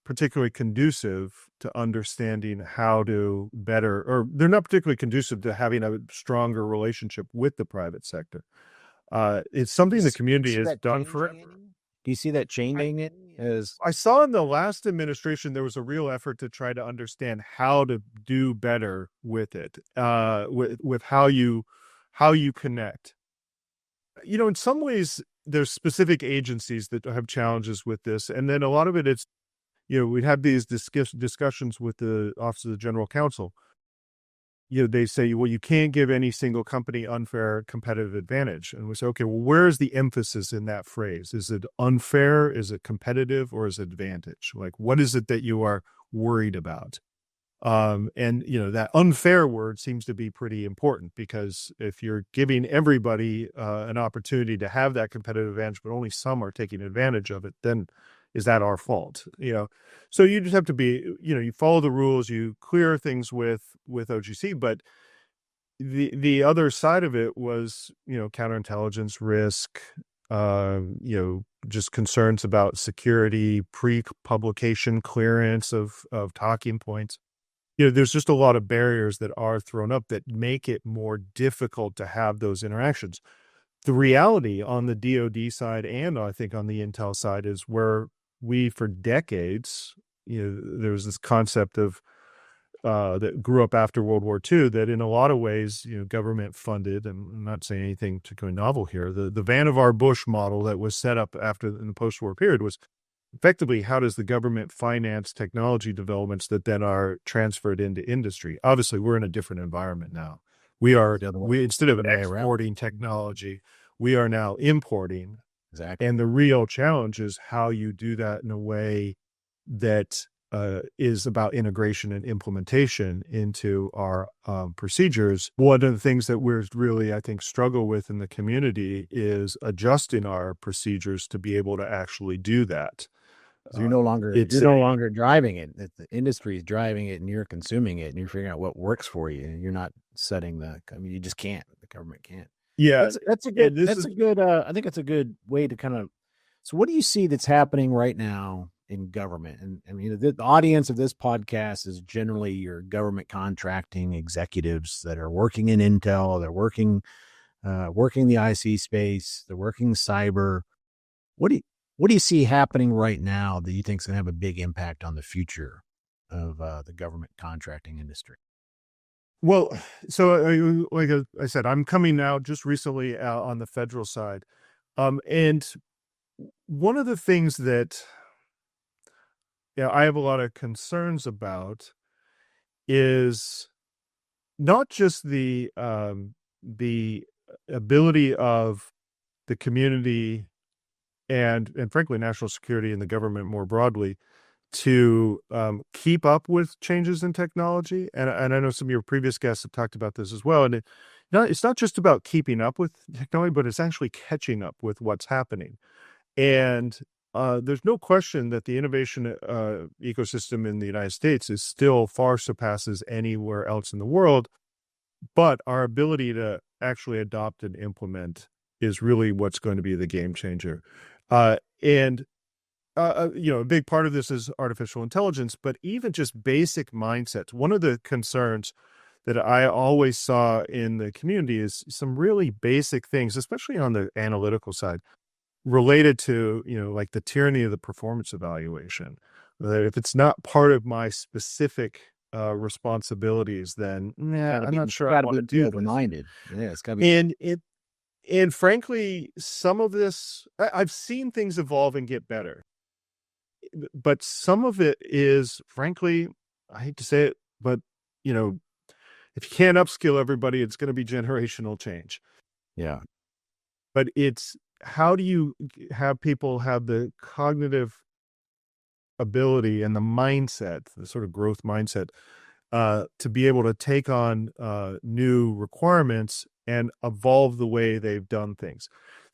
particularly conducive to understanding how to better, or they're not particularly conducive to having a stronger relationship with the private sector. It's something the community has done forever. Do you see that changing it? I saw in the last administration there was a real effort to try to understand how to do better with it, with how you connect. In some ways, there's specific agencies that have challenges with this, and then a lot of it's we'd have these discussions with the Office of the General Counsel. They say, well, you can't give any single company unfair competitive advantage. And we say, okay, well, where's the emphasis in that phrase? Is it unfair? Is it competitive? Or is it advantage? Like, what is it that you are worried about? And that unfair word seems to be pretty important, because if you're giving everybody an opportunity to have that competitive advantage, but only some are taking advantage of it, then is that our fault? So you just have to be, you follow the rules, you clear things with OGC, but the other side of it was, counterintelligence risk, just concerns about security, pre-publication clearance of talking points. There's just a lot of barriers that are thrown up that make it more difficult to have those interactions. The reality on the DoD side, and I think on the Intel side, is where we, for decades, there was this concept of that grew up after World War II, that in a lot of ways, government funded, and I'm not saying anything particularly novel here, the Vannevar Bush model that was set up in the post-war period was effectively, how does the government finance technology developments that then are transferred into industry? Obviously, we're in a different environment now. We instead of exporting technology, we are now importing. Exactly. And the real challenge is how you do that in a way that is about integration and implementation into our procedures. One of the things that we're really, I think, struggle with in the community is adjusting our procedures to be able to actually do that. So you're no longer driving it. The industry is driving it, and you're consuming it, and you're figuring out what works for you. You're not setting you just can't. The government can't. Yeah, that's a good. I think it's a good way to kind of. So, what do you see that's happening right now in government? And I mean, the audience of this podcast is generally your government contracting executives that are working in Intel. They're working the IC space. They're working cyber. What do you see happening right now that you think is going to have a big impact on the future of the government contracting industry? Well, so like I said, I'm coming now just recently on the federal side. And one of the things that I have a lot of concerns about is not just the ability of the community and frankly national security and the government more broadly to keep up with changes in technology. And I know some of your previous guests have talked about this as well. And it's not just about keeping up with technology, but it's actually catching up with what's happening. And there's no question that the innovation ecosystem in the United States is still far surpasses anywhere else in the world. But our ability to actually adopt and implement is really what's going to be the game changer. A big part of this is artificial intelligence, but even just basic mindsets. One of the concerns that I always saw in the community is some really basic things, especially on the analytical side, related to, like the tyranny of the performance evaluation. That if it's not part of my specific responsibilities, then I'm not sure I want to do this. Yeah, it's got to be. And frankly, some of this, I've seen things evolve and get better. But some of it is, frankly, I hate to say it, but, if you can't upskill everybody, it's going to be generational change. Yeah. But it's, how do you have people have the cognitive ability and the mindset, the sort of growth mindset, to be able to take on new requirements and evolve the way they've done things.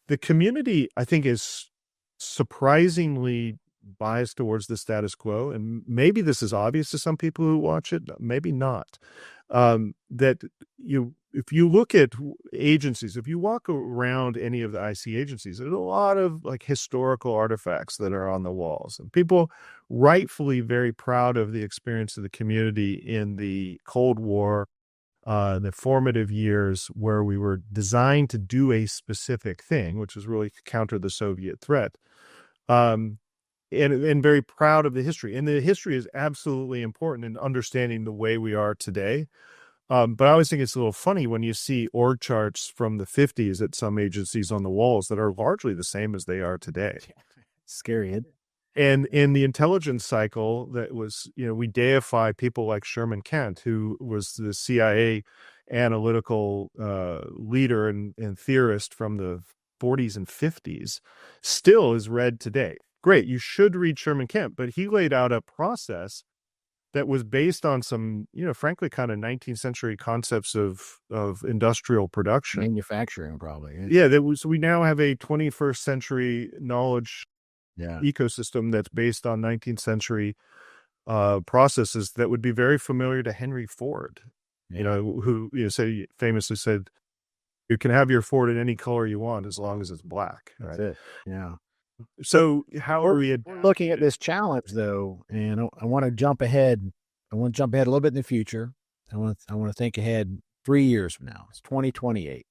The community, I think, is surprisingly biased towards the status quo. And maybe this is obvious to some people who watch it, maybe not. that if you look at agencies, if you walk around any of the IC agencies, there's a lot of like historical artifacts that are on the walls, and people rightfully very proud of the experience of the community in the Cold War, the formative years where we were designed to do a specific thing, which was really counter the Soviet threat. And very proud of the history. And the history is absolutely important in understanding the way we are today. But I always think it's a little funny when you see org charts from the 50s at some agencies on the walls that are largely the same as they are today. Scary, isn't it? And in the intelligence cycle, that was, we deify people like Sherman Kent, who was the CIA analytical leader and theorist from the 40s and 50s, still is read today. Great, you should read Sherman Kent, but he laid out a process that was based on some, frankly, kind of 19th century concepts of industrial production. Manufacturing, probably. Yeah, we now have a 21st century knowledge ecosystem that's based on 19th century processes that would be very familiar to Henry Ford, who famously said, "You can have your Ford in any color you want as long as it's black." Right? That's it. Yeah. So how are we looking at this challenge, though? And I want to jump ahead. I want to jump ahead a little bit in the future. I want to think ahead 3 years from now. It's 2028.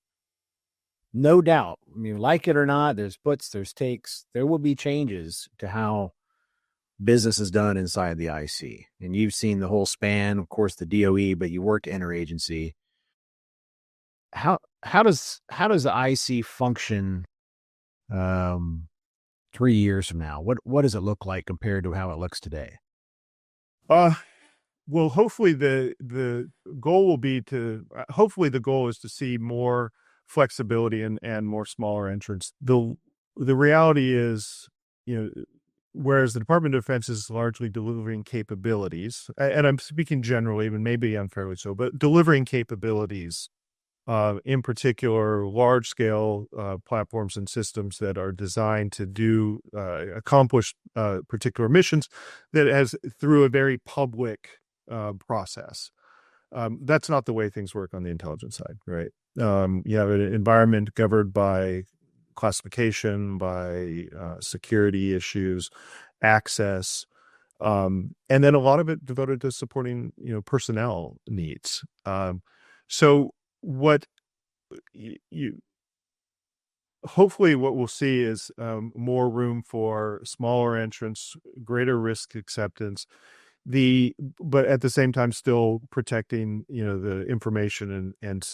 No doubt. I mean, like it or not, there's puts, there's takes. There will be changes to how business is done inside the IC. And you've seen the whole span, of course, the DOE, but you worked interagency. How does the IC function 3 years from now? What does it look like compared to how it looks today? Well, hopefully the goal will be hopefully the goal is to see more flexibility and more smaller entrants. The reality is, whereas the Department of Defense is largely delivering capabilities, and I'm speaking generally, even maybe unfairly so, but delivering capabilities, in particular, large-scale platforms and systems that are designed to accomplish particular missions that has through a very public process. That's not the way things work on the intelligence side, right? You have an environment governed by classification, by security issues, access, and then a lot of it devoted to supporting, personnel needs. So what hopefully what we'll see is more room for smaller entrants, greater risk acceptance, but at the same time still protecting the information and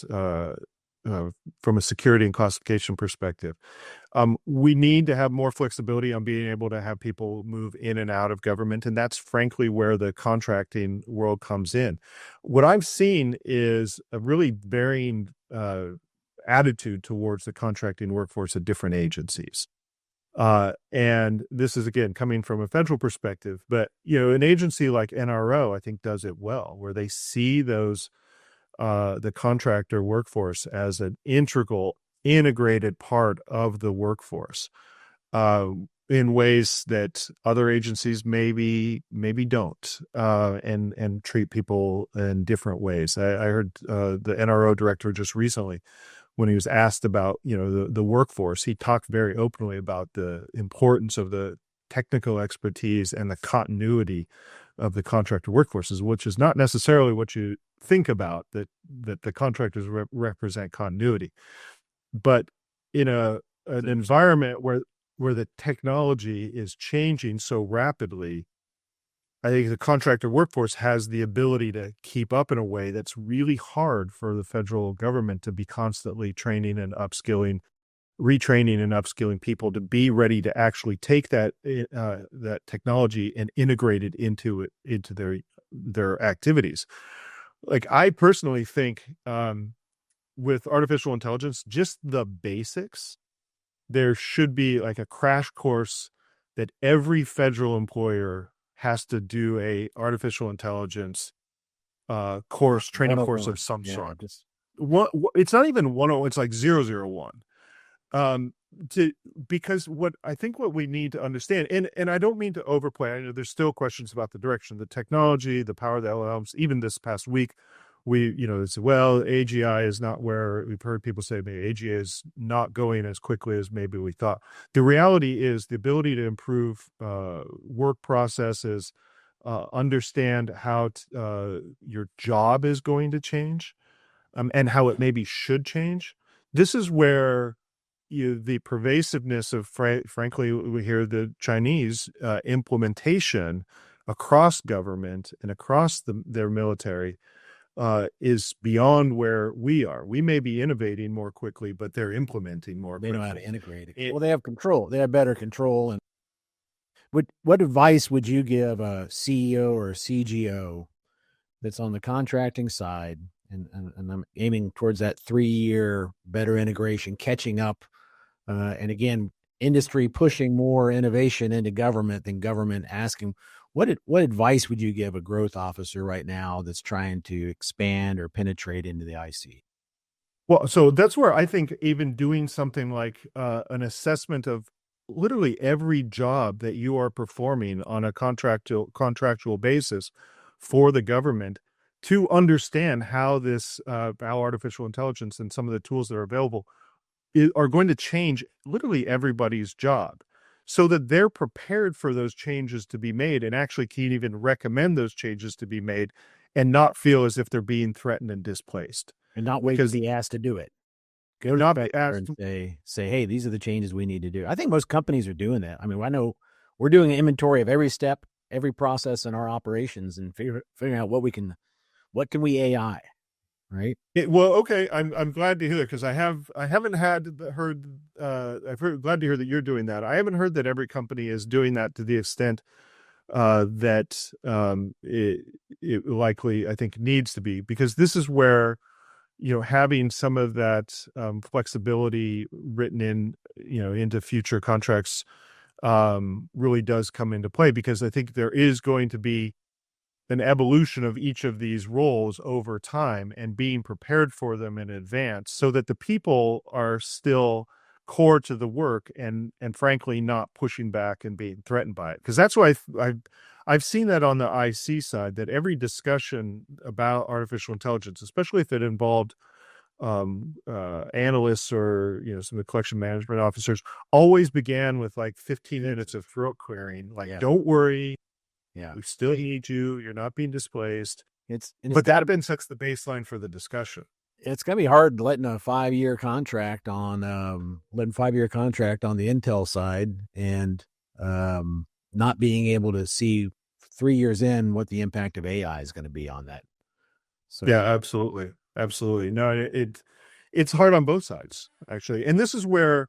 from a security and classification perspective. We need to have more flexibility on being able to have people move in and out of government, and that's frankly where the contracting world comes in. What I've seen is a really varying attitude towards the contracting workforce at different agencies. And this is, again, coming from a federal perspective, but, an agency like NRO, I think, does it well, where they see the contractor workforce as an integrated part of the workforce, in ways that other agencies maybe don't, and treat people in different ways. I heard the NRO director just recently, when he was asked about, the workforce, he talked very openly about the importance of the technical expertise and the continuity of the contractor workforces, which is not necessarily what you think about, that the contractors represent continuity. But in an environment where the technology is changing so rapidly, I think the contractor workforce has the ability to keep up in a way that's really hard for the federal government to be constantly training and upskilling, retraining and upskilling people to be ready to actually take that technology and integrate it into their activities. Like, I personally think with artificial intelligence, just the basics, there should be like a crash course that every federal employer has to do a artificial intelligence course, training course of some sort. It's not even 101, it's like 001. Because what we need to understand, and I don't mean to overplay, I know there's still questions about the direction of the technology, the power of the LLMs. Even this past week, it's, well, AGI is not where we've heard people say maybe AGI is not going as quickly as maybe we thought. The reality is the ability to improve work processes, understand how your job is going to change, and how it maybe should change. This is where the pervasiveness of, frankly, we hear the Chinese implementation across government and across their military is beyond where we are. We may be innovating more quickly, but they're implementing more They quickly. know how to integrate it. Well, they have control. They have better control. And what advice would you give a CEO or a CGO that's on the contracting side? And I'm aiming towards that 3-year better integration, catching up. And again, industry pushing more innovation into government than government asking. What advice would you give a growth officer right now that's trying to expand or penetrate into the IC? Well, so that's where I think even doing something like an assessment of literally every job that you are performing on a contractual basis for the government, to understand how how artificial intelligence and some of the tools that are available are going to change literally everybody's job, so that they're prepared for those changes to be made and actually can even recommend those changes to be made and not feel as if they're being threatened and displaced. And not wait to be asked to do it. Go Not to be asked and say, hey, these are the changes we need to do. I think most companies are doing that. I mean, I know we're doing an inventory of every step, every process in our operations, and figuring out what can we AI, right? Well, okay, I'm glad to hear that, because glad to hear that you're doing that. I haven't heard that every company is doing that to the extent that it likely, I think, needs to be, because this is where having some of that flexibility written in into future contracts really does come into play, because I think there is going to be an evolution of each of these roles over time, and being prepared for them in advance so that the people are still core to the work, and frankly not pushing back and being threatened by it. Because that's why I've seen that on the IC side, that every discussion about artificial intelligence, especially if it involved analysts or some of the collection management officers, always began with like 15 minutes of throat clearing, like, don't worry, we still need you, you're not being displaced. But that then sets the baseline for the discussion. It's gonna be hard letting a 5-year contract on the Intel side, and not being able to see 3 years in what the impact of AI is going to be on that. So yeah, absolutely. No, it's hard on both sides, actually. And this is where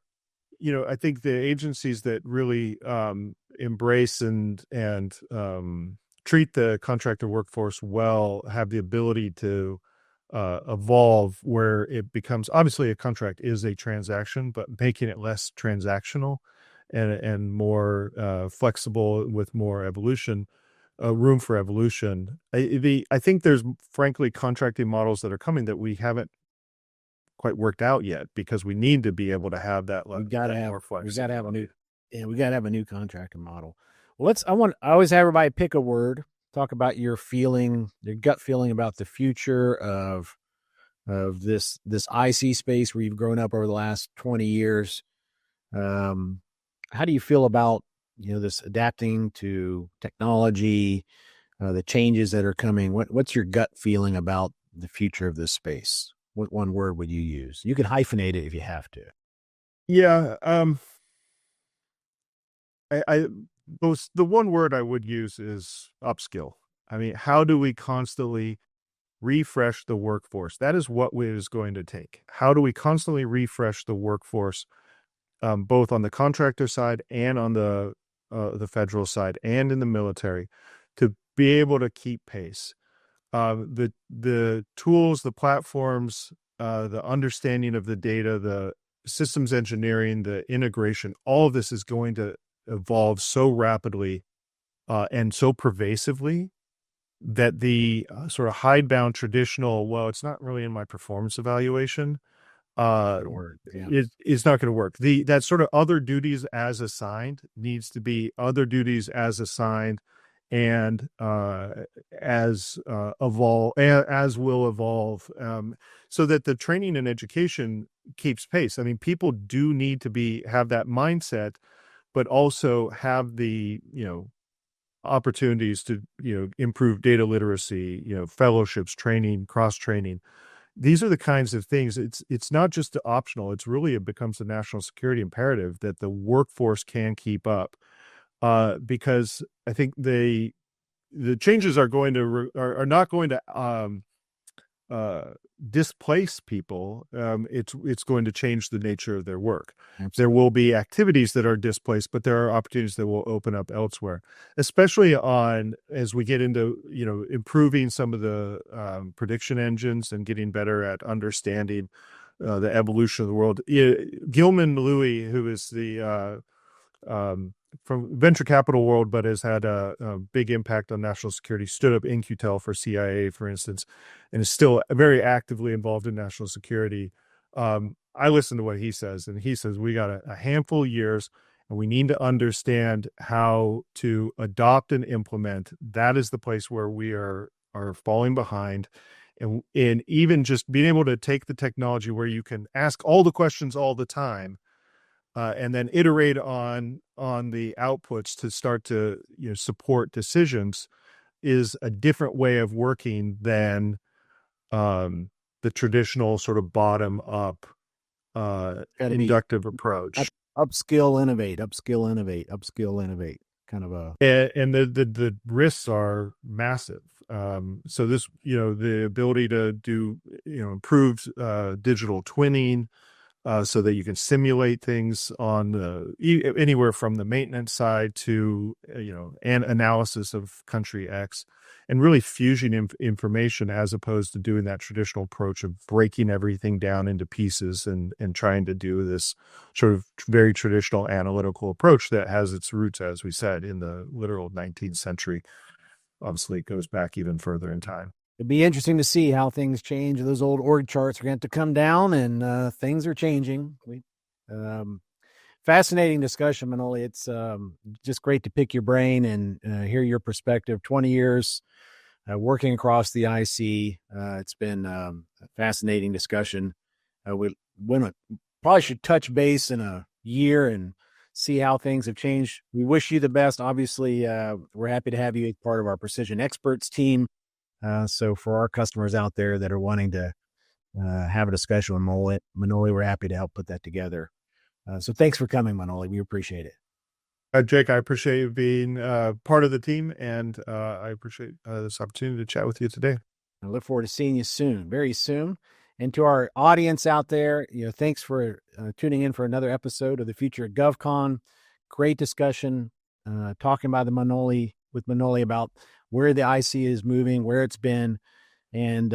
I think the agencies that really embrace and treat the contractor workforce well have the ability to evolve, where it becomes, obviously a contract is a transaction, but making it less transactional and more flexible, with more evolution, room for evolution. I think there's, frankly, contracting models that are coming that we haven't quite worked out yet, because we need to be able to have that. We got to have a new contracting model. Well, I always have everybody pick a word, talk about your gut feeling about the future of this IC space where you've grown up over the last 20 years. How do you feel about this adapting to technology, the changes that are coming? What's your gut feeling about the future of this space? What one word would you use? You can hyphenate it if you have to. Yeah. The one word I would use is upskill. I mean, how do we constantly refresh the workforce? That is what it is going to take. How do we constantly refresh the workforce, both on the contractor side and on the federal side and in the military, to be able to keep pace? The tools, the platforms, the understanding of the data, the systems engineering, the integration, all of this is going to evolve so rapidly and so pervasively that the sort of hidebound traditional, well, it's not really in my performance evaluation, is not going to work. That sort of other duties as assigned needs to be other duties as assigned, and as will evolve, so that the training and education keeps pace. I mean, people do need to have that mindset, but also have the opportunities to improve data literacy, fellowships, training, cross training. These are the kinds of things. It's not just optional. It becomes a national security imperative that the workforce can keep up, because I think the changes are not going to displace people. It's going to change the nature of their work. Absolutely. There will be activities that are displaced, but there are opportunities that will open up elsewhere, especially as we get into improving some of the prediction engines and getting better at understanding the evolution of the world. Gilman Louis, who is the from venture capital world, but has had a big impact on national security, stood up InQtel for CIA, for instance, and is still very actively involved in national security. I listen to what he says, and he says we got a handful of years, and we need to understand how to adopt and implement. That is the place where we are falling behind. And even just being able to take the technology where you can ask all the questions all the time, and then iterate on the outputs to start to support decisions, is a different way of working than the traditional sort of bottom up inductive approach. Upskill, innovate, upskill, innovate, upskill, innovate. Kind of a and the risks are massive. So this the ability to do improved digital twinning, so that you can simulate things on anywhere from the maintenance side to and analysis of country X, and really fusing information, as opposed to doing that traditional approach of breaking everything down into pieces and trying to do this sort of very traditional analytical approach that has its roots, as we said, in the literal 19th century. Obviously, it goes back even further in time. It'd be interesting to see how things change. Those old org charts are going to have to come down, and things are changing. Fascinating discussion, Manoli. It's just great to pick your brain and hear your perspective. 20 years working across the IC. It's been a fascinating discussion. We probably should touch base in a year and see how things have changed. We wish you the best. Obviously, we're happy to have you as part of our Precision Experts team. So for our customers out there that are wanting to have a discussion with Manoli, we're happy to help put that together. So thanks for coming, Manoli. We appreciate it. Jake, I appreciate you being part of the team, and I appreciate this opportunity to chat with you today. I look forward to seeing you soon, very soon. And to our audience out there, thanks for tuning in for another episode of the Future of GovCon. Great discussion, talking about with Manoli about where the IC is moving, where it's been, and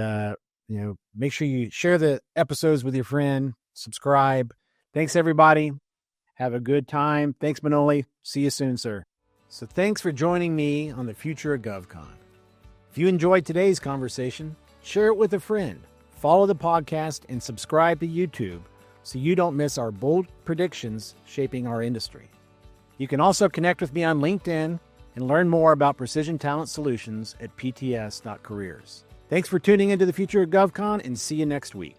make sure you share the episodes with your friend, subscribe. Thanks, everybody. Have a good time. Thanks, Manoli. See you soon, sir. So thanks for joining me on the Future of GovCon. If you enjoyed today's conversation, share it with a friend. Follow the podcast and subscribe to YouTube so you don't miss our bold predictions shaping our industry. You can also connect with me on LinkedIn and learn more about Precision Talent Solutions at pts.careers. Thanks for tuning into the Future of GovCon, and see you next week.